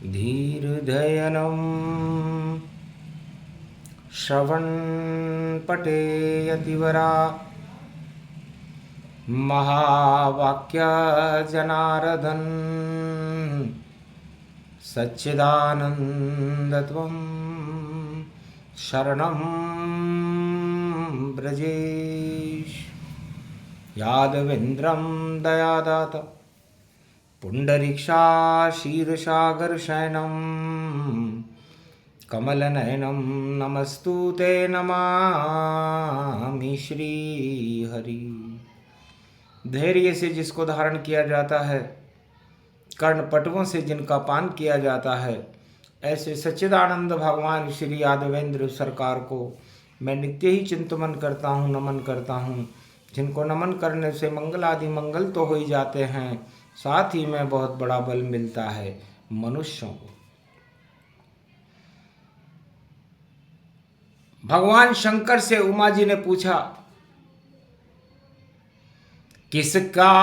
धीर्धयनं श्रवणपटे यतिवरा महावाक्यजनार्दन सच्चिदानन्दत्वं शरणं ब्रजेश। यादवेन्द्रं दयादात पुण्डरीक्षाशीर्षागरशयनं कमलनयनं नमस्तुते नमामि श्रीहरि। धैर्य से जिसको धारण किया जाता है, कर्णपटुओं से जिनका पान किया जाता है, ऐसे सच्चिदानंद भगवान श्री यादवेंद्र सरकार को मैं नित्य ही चिंतन करता हूँ, नमन करता हूँ। जिनको नमन करने से मंगल आदि मंगल तो हो ही जाते हैं, साथ ही में बहुत बड़ा बल मिलता है मनुष्यों को। भगवान शंकर से उमा जी ने पूछा, किसका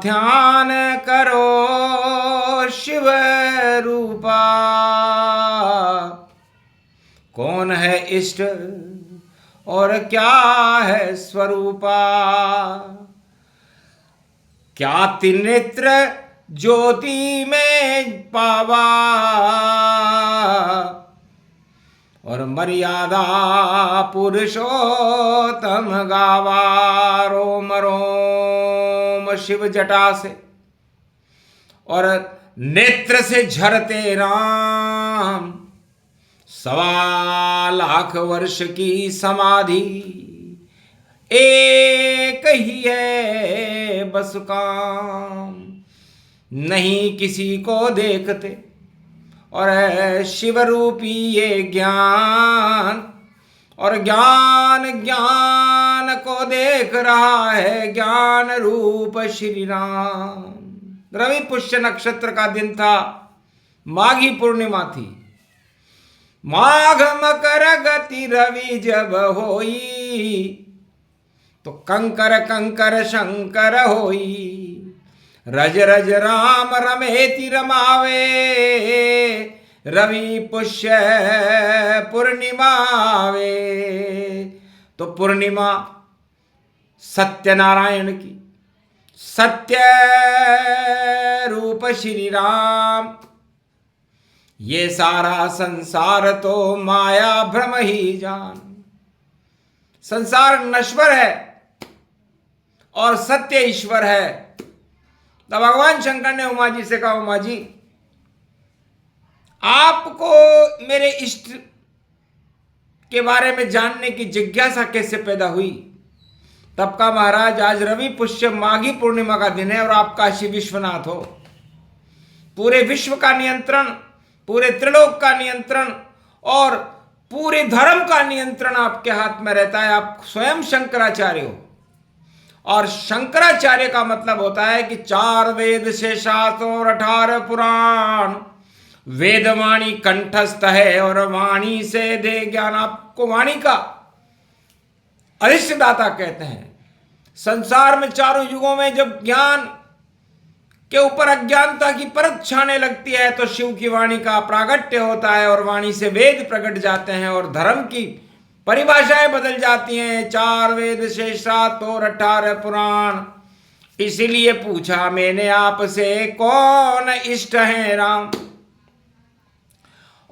ध्यान करो शिव रूपा, कौन है इष्ट और क्या है स्वरूपा, क्या त्रिनेत्र ज्योति में पावा, और मर्यादा पुरुषोत्तम गावा। रोम रोम शिव जटा से और नेत्र से झरते राम, 1.25 वर्ष की समाधि एक ही है बस काम। नहीं किसी को देखते और शिव रूपी ये ज्ञान, और ज्ञान ज्ञान को देख रहा है ज्ञान रूप श्री राम। रवि पुष्य नक्षत्र का दिन था, माघी पूर्णिमा थी। माघ मकर गति रवि जब होई, तो कंकर कंकर शंकर होई। रज रज राम रमेति रमावे, रवि पुष्य पूर्णिमावे। तो पूर्णिमा सत्यनारायण की, सत्य रूप श्री राम। ये सारा संसार तो माया भ्रम ही जान। संसार नश्वर है और सत्य ईश्वर है। तब भगवान शंकर ने उमा जी से कहा, उमा जी आपको मेरे इष्ट के बारे में जानने की जिज्ञासा कैसे पैदा हुई? तब का महाराज, आज रवि पुष्य माघी पूर्णिमा का दिन है और आप काशी विश्वनाथ हो। पूरे विश्व का नियंत्रण, पूरे त्रिलोक का नियंत्रण और पूरे धर्म का नियंत्रण आपके हाथ में रहता है। आप स्वयं शंकराचार्य हो, और शंकराचार्य का मतलब होता है कि 4 वेद से शास्त्र और 18 पुराण। वेदवाणी कंठस्थ है और वाणी से दे ज्ञान। आपको वाणी का अरिष्टदाता कहते हैं। संसार में चारों युगों में जब ज्ञान के ऊपर अज्ञानता की परत छाने लगती है, तो शिव की वाणी का प्रागट्य होता है और वाणी से वेद प्रकट जाते हैं और धर्म की परिभाषाएं बदल जाती हैं। 4 वेद से 7 और 18 पुराण। इसीलिए पूछा मैंने आपसे, कौन इष्ट है राम?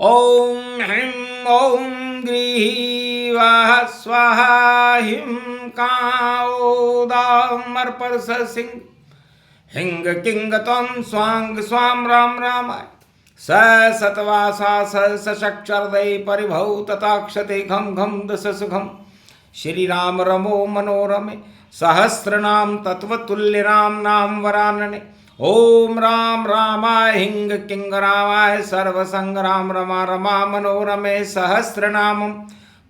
ओम ह्रीं ओम ग्रीवाः स्वाहा हिं काओदामर्पर सिंह हिंग किंग त्वं स्वांग स्वाम राम रामाय। स सतवासा सशक्षरदय परिभौ तथाक्षते घम घम दस सुखम। श्री राम रमो मनोरमे सहस्रनाम तत्वतुल्य राम नाम वरानने। ओम राम रामाय हिंग किंग रामाय सर्वसंग राम रमा रमा मनोरमे सहस्रनामम।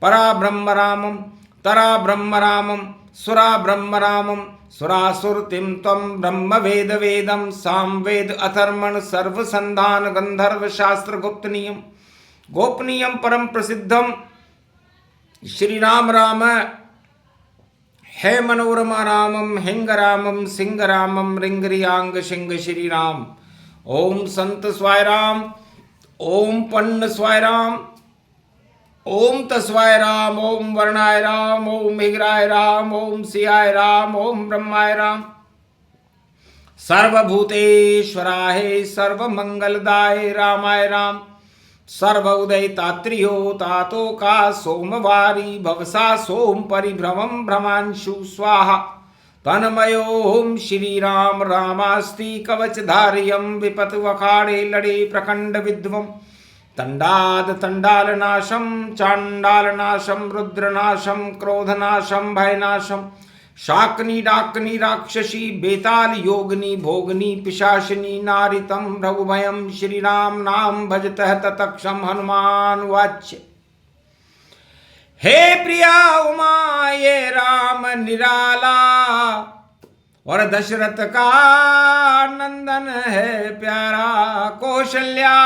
परा ब्रह्म रामम तरा ब्रह्म रामम सुरा ब्रह्म रामम। सुरासुरतिम तम ब्रह्म वेद वेदम सामवेद अथर्मण सर्वसंधान गंधर्व शास्त्र गुप्तनीयम गोपनीयम परम प्रसिद्धम। श्री राम राम है मनोरमा रामम हिंग रामम सिंह रामम रिंगरियांग सिंह श्री राम। ओम संत स्वाय राम, ओम पन्न स्वाय राम, ओम तस्वाय राम, ओम वर्णाय राम, ओम हिग्राय राम, ओम सियाय राम, ओम ब्रह्माय राम। सर्वभूतेश्वराय सर्वमंगलदाय रामाय राम। सर्व उदय तात्रियो तातो का सोमवारी भवसा सोम परिभ्रमं भ्रमांशु स्वाहा। तन्मयोम श्री राम रामास्ति कवचधार्यं विपत वखाड़े लड़े प्रखंड विद्वम। तंडाद तंडालनाशम चांडालनाशम रुद्रनाशम क्रोधनाशम भयनाशम। शाकनी डाकनी राक्षसी बेताल योगनी भोगनी पिशाचिनी नारितम रघुभयम। श्री राम नाम भजतः ततक्षम हनुमान वाच्य। हे प्रिया उमा ये राम निराला, और दशरथ का नंदन है प्यारा। कौशल्या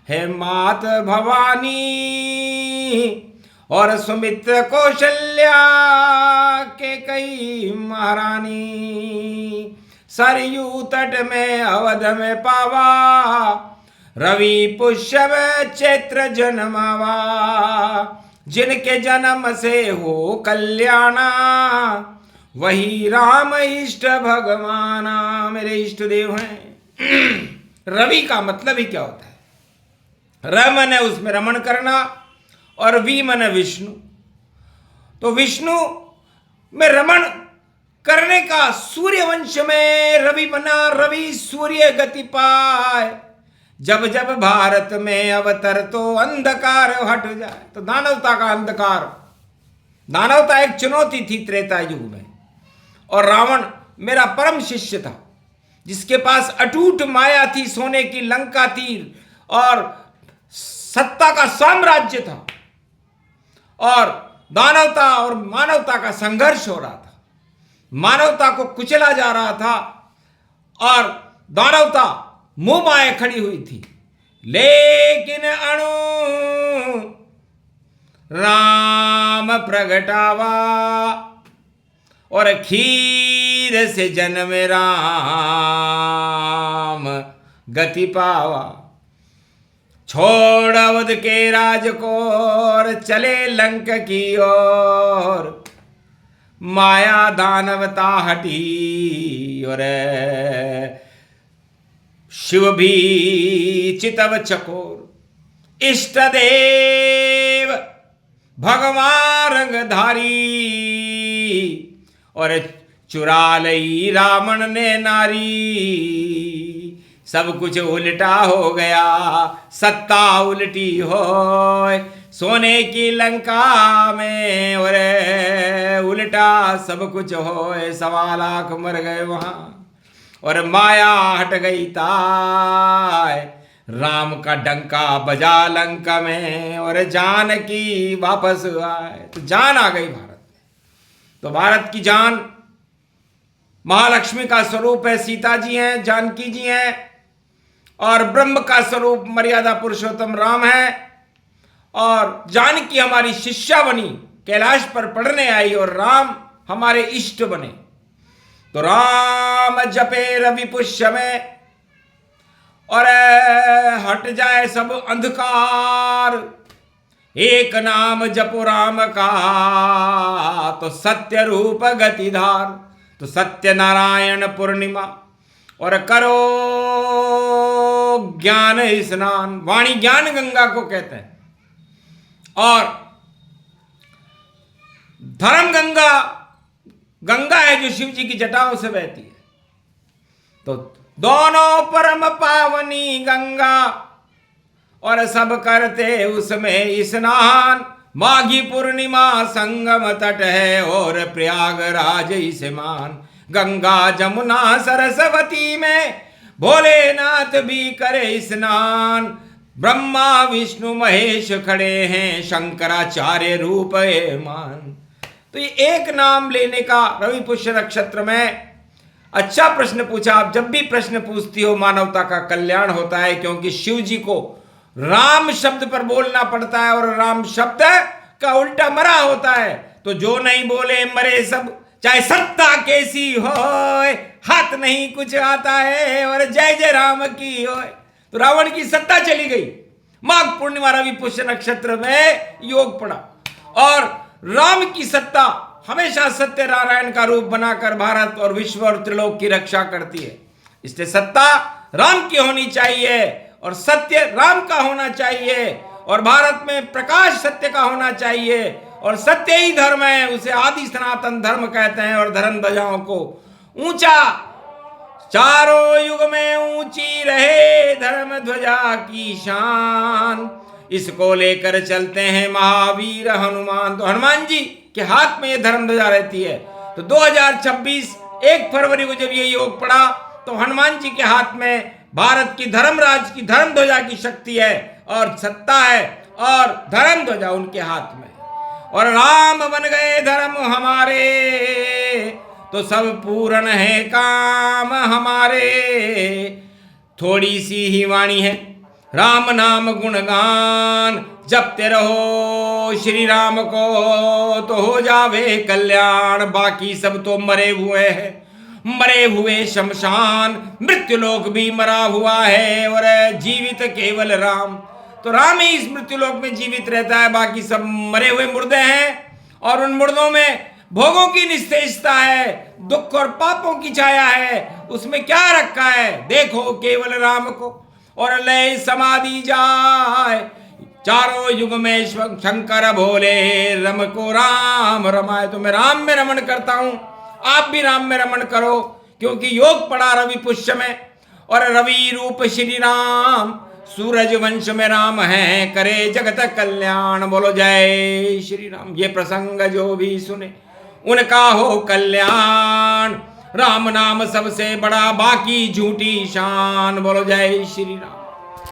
है मात भवानी, और सुमित्र कौशल्या के कई महारानी। सरयू तट में अवध में पावा, रवि पुष्य में चैत्र जन्मावा। जिनके जन्म से हो कल्याणा, वही राम इष्ट भगवाना। मेरे इष्ट देव हैं। रवि का मतलब ही क्या होता है? र मन है उसमें रमण करना, और वी मन विष्णु। तो विष्णु में रमण करने का सूर्य वंश में रवि बना। रवि सूर्य गति पाए, जब जब भारत में अवतर तो अंधकार हट जाए। तो दानवता का अंधकार, दानवता एक चुनौती थी त्रेता युग में। और रावण मेरा परम शिष्य था, जिसके पास अटूट माया थी, सोने की लंका थी, और सत्ता का साम्राज्य था। और दानवता और मानवता का संघर्ष हो रहा था। मानवता को कुचला जा रहा था, और दानवता मुंह माए खड़ी हुई थी। लेकिन अणु राम प्रगटावा, और खीर से जन्म राम गति पावा। छोड़ अवध के राज को और चले लंक की ओर। माया दानवता हटी, और शिव भी चितव चकोर। इष्ट देव भगवान रंगधारी, और चुरा लई रावण ने नारी। सब कुछ उल्टा हो गया, सत्ता उल्टी हो। सोने की लंका में और उल्टा सब कुछ हो। 1.25 लाख मर गए वहां, और माया हट गई ताय। राम का डंका बजा लंका में, और जानकी वापस आए। तो जान आ गई भारत में। तो भारत की जान महालक्ष्मी का स्वरूप है, सीता जी हैं, जानकी जी हैं। और ब्रह्म का स्वरूप मर्यादा पुरुषोत्तम राम है। और जानकी हमारी शिष्या बनी, कैलाश पर पढ़ने आई, और राम हमारे इष्ट बने। तो राम जपे रवि पुष्य में, और हट जाए सब अंधकार। एक नाम जपो राम का, तो सत्य रूप गतिधार। तो सत्य नारायण पूर्णिमा, और करो ज्ञान स्नान। वाणी ज्ञान गंगा को कहते हैं। और धर्म गंगा, गंगा है जो शिव जी की जटाओं से बहती है। तो दोनों परम पावनी गंगा, और सब करते उसमें स्नान। माघी पूर्णिमा संगम तट है, और प्रयागराज समान। गंगा जमुना सरस्वती में भोलेनाथ भी करे स्नान। ब्रह्मा विष्णु महेश खड़े हैं, शंकराचार्य रूप मान। तो ये एक नाम लेने का रवि पुष्य नक्षत्र में अच्छा प्रश्न पूछा। आप जब भी प्रश्न पूछती हो, मानवता का कल्याण होता है, क्योंकि शिव जी को राम शब्द पर बोलना पड़ता है, और राम शब्द का उल्टा मरा होता है। तो जो नहीं बोले मरे सब, चाहे सत्ता कैसी हो, हाथ नहीं कुछ आता है, और जय जय राम की हो। तो रावण की सत्ता चली गई। माघ पूर्णिमा रवि पुष्य नक्षत्र में योग पड़ा, और राम की सत्ता हमेशा सत्य नारायण का रूप बनाकर भारत और विश्व और त्रिलोक की रक्षा करती है। इसलिए सत्ता राम की होनी चाहिए, और सत्य राम का होना चाहिए, और भारत में प्रकाश सत्य का होना चाहिए, और सत्य ही धर्म है। उसे आदि सनातन धर्म कहते हैं, और धर्म ध्वजाओं को ऊंचा, चारों युग में ऊंची रहे धर्म ध्वजा की शान, इसको लेकर चलते हैं महावीर हनुमान। तो हनुमान जी के हाथ में ये धर्म ध्वजा रहती है। तो 2026 1 फरवरी को जब ये योग पड़ा, तो हनुमान जी के हाथ में भारत की धर्मराज की धर्म ध्वजा की शक्ति है, और सत्ता है, और धर्म ध्वजा उनके हाथ में। और राम बन गए धर्म हमारे, तो सब पूर्ण है काम हमारे। थोड़ी सी ही वाणी है, राम नाम गुणगान जपते रहो श्री राम को, तो हो जावे कल्याण। बाकी सब तो मरे हुए हैं, मरे हुए शमशान, मृत्युलोक भी मरा हुआ है, और जीवित केवल राम। तो राम ही इस मृत्युलोक में जीवित रहता है, बाकी सब मरे हुए मुर्दे हैं, और उन मुर्दों में भोगों की निस्तेजता है, दुख और पापों की छाया है। उसमें क्या रखा है, देखो केवल राम को, और लय समाधि जाए चारों युग में शंकर भोले, रम को राम रमाए। तो मैं राम में रमण करता हूं, आप भी राम में रमण करो, क्योंकि योग पड़ा रवि पुष्य में, और रवि रूप श्री राम, सूरज वंश में राम है, करे जगत कल्याण। बोलो जय श्री राम। ये प्रसंग जो भी सुने उनका हो कल्याण, राम नाम सबसे बड़ा, बाकी झूठी शान। बोलो जय श्री राम।